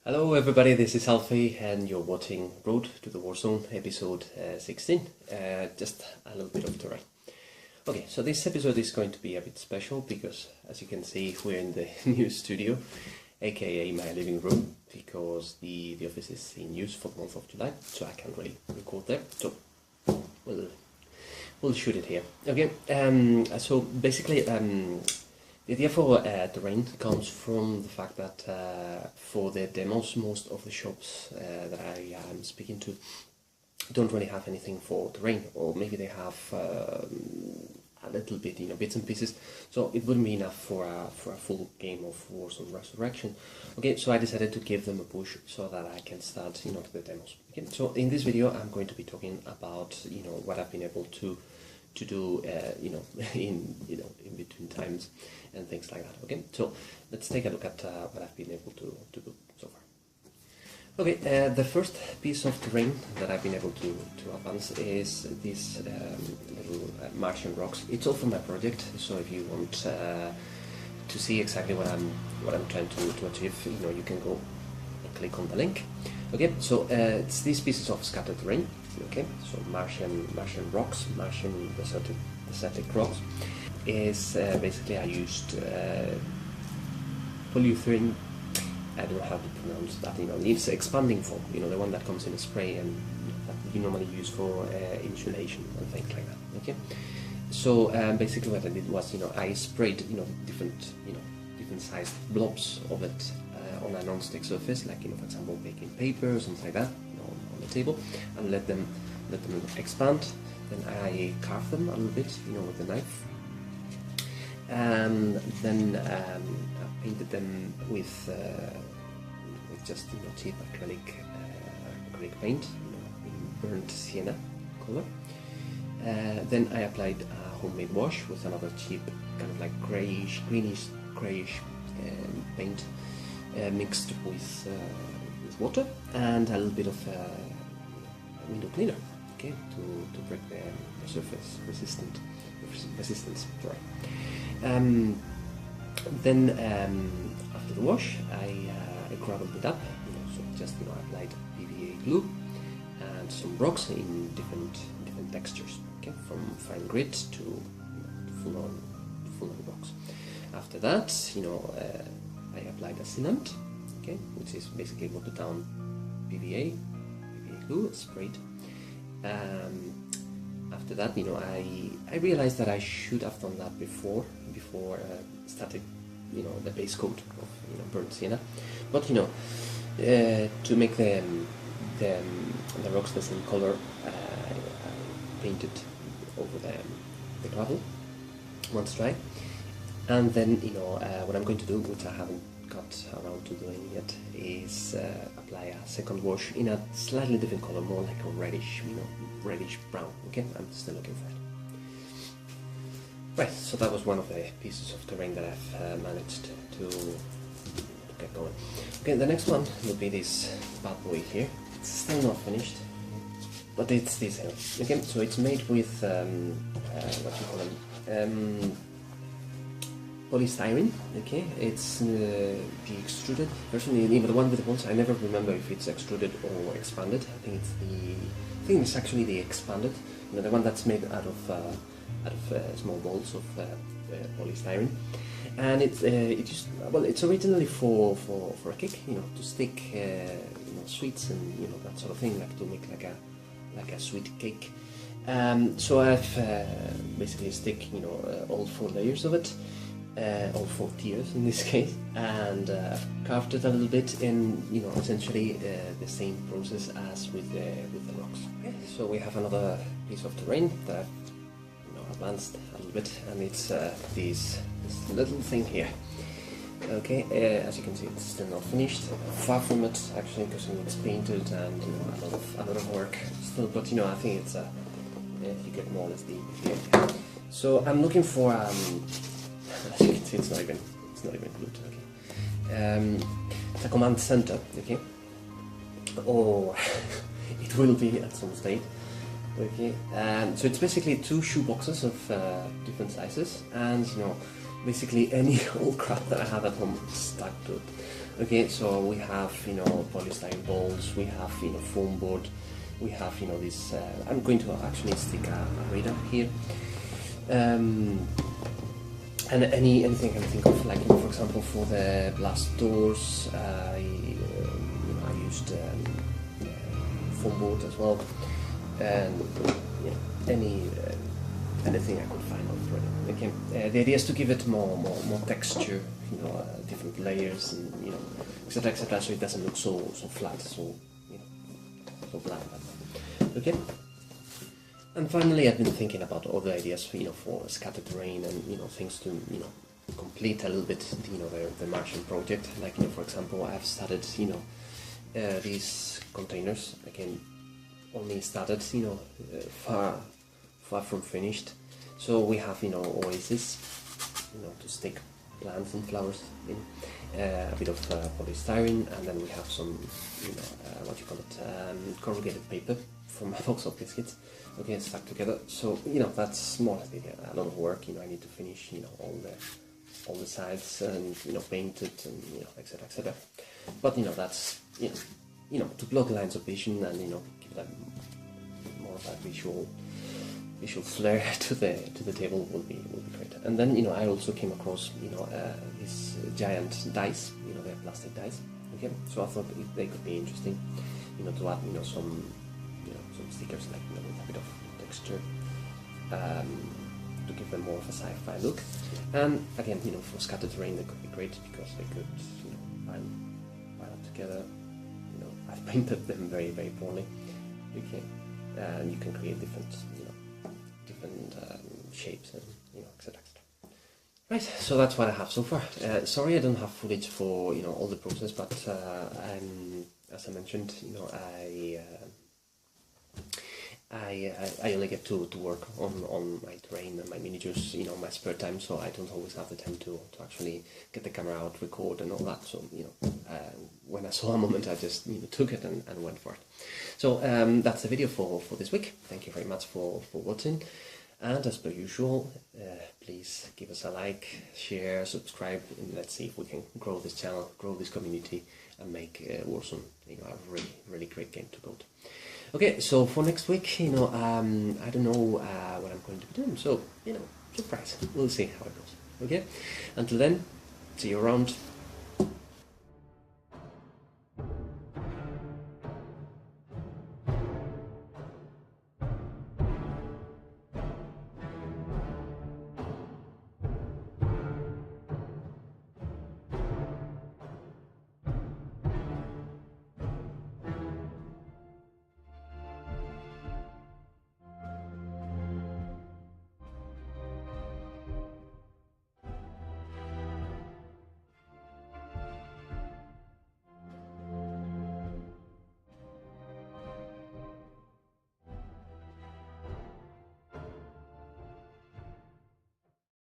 Hello everybody, this is Alfie and you're watching Road to the Warzone episode 16, just a little bit of terrain. Okay, so this episode is going to be a bit special because as you can see we're in the new studio, aka my living room, because the office is in use for the month of July, so I can't really record there, so we'll shoot it here. Okay, so basically the idea for terrain comes from the fact that for the demos, most of the shops that I am speaking to don't really have anything for terrain, or maybe they have a little bit, bits and pieces. So it wouldn't be enough for a full game of Warzone Resurrection. Okay, so I decided to give them a push so that I can start, the demos. Okay, so in this video I'm going to be talking about, what I've been able to do, in between times and things like that. Okay, so let's take a look at what I've been able to do so far. Okay, the first piece of terrain that I've been able to advance is this little Martian Rocks. It's all from my project, so if you want to see exactly what I'm trying to achieve, you can go and click on the link. Okay, so it's these pieces of scattered terrain. Okay, so Martian Rocks, Martian desertic rocks, is basically I used polyurethane. I don't know how to pronounce that. It's expanding foam. The one that comes in a spray and that you normally use for insulation and things like that. Okay, so basically what I did was I sprayed different sized blobs of it on a non-stick surface, like for example baking paper or something like that, on the table, and let them expand. Then I carved them a little bit, with the knife, and then I painted them with just cheap acrylic paint, in burnt sienna color. Then I applied a homemade wash with another cheap kind of like greenish paint, mixed with water and a little bit of window cleaner, okay, to break the surface resistance. Sorry. Then after the wash, I gravelled it up. So just applied PVA glue and some rocks in different textures, okay, from fine grit to full on rocks. After that, I applied a sealant, okay, which is basically watered down PVA glue sprayed. After that, I realized that I should have done that before starting, the base coat of burnt sienna. But to make the rocks the same color, I painted over the gravel once dry. And then, what I'm going to do, which I haven't got around to doing yet, is apply a second wash in a slightly different color, more like a reddish, reddish brown. Okay, I'm still looking for it. Right, so that was one of the pieces of terrain that I've managed to get going. Okay, the next one will be this bad boy here. It's still not finished, but it's this hill. Okay, so it's made with what you call them. Polystyrene, okay, it's the extruded version, the one with the bolts. I never remember if it's extruded or expanded. I think it's actually the expanded, the one that's made out of small balls of polystyrene, and it's originally for a kick, to stick sweets and that sort of thing, like to make like a sweet cake. So I've basically stick all 4 layers of it. All 4 tiers in this case, and I've carved it a little bit in essentially the same process as with the rocks. Okay, so we have another piece of terrain that I've advanced a little bit, and it's this little thing here. Okay, as you can see, it's still not finished. Far from it actually, because it's painted and a lot of work still. But I think it's you get more or less the idea. So I'm looking for. As you can see, it's not even glued. Okay, it's a command center. Okay, or it will be at some stage. Okay, so it's basically 2 shoe boxes of different sizes, and basically any old crap that I have at home stuck to it. Okay, so we have, you know, polystyrene balls, we have, you know, foam board, we have, you know, this, I'm going to actually stick a radar here. And anything I can think of, like, you know, for example, for the blast doors, I used foam board as well, and you know, anything I could find on thread. Okay, the idea is to give it more texture, you know, different layers, and you know, etc., so it doesn't look so flat, so you know, so bland. Okay. And finally, I've been thinking about other ideas, you know, for scattered terrain and you know things to you know complete a little bit, you know, the Martian project. Like, you know, for example, I've started, you know, these containers again, only started, you know, far from finished. So we have, you know, oasis, you know, to stick plants and flowers in, a bit of polystyrene, and then we have some, you know, what you call it, corrugated paper from a box of biscuits. Okay, stuck together. So you know, that's more like a lot of work. You know, I need to finish, you know, all the sides and you know paint it and you know etc. But you know, that's you know to block lines of vision and you know give them more of a visual flair to the table will be great. And then you know I also came across you know these giant dice, you know, they're plastic dice. Okay, so I thought they could be interesting, you know, to add you know some stickers like you know with a bit of texture to give them more of a sci-fi look. And again, you know, for scattered terrain they could be great because they could you know pile up together. You know, I've painted them very poorly. Okay, and you can create different shapes and you know etc. Right, so that's what I have so far. Sorry I don't have footage for you know all the process, but as I mentioned, you know I only get to work on my terrain and my miniatures, you know, my spare time, so I don't always have the time to actually get the camera out, record and all that. So, you know, when I saw a moment, I just you know, took it and went for it. So that's the video for this week. Thank you very much for watching. And as per usual, please give us a like, share, subscribe, and let's see if we can grow this channel, grow this community, and make Warzone you know, a really great game to build. Okay, so for next week, you know, I don't know what I'm going to be doing, so, you know, surprise. We'll see how it goes. Okay, until then, see you around.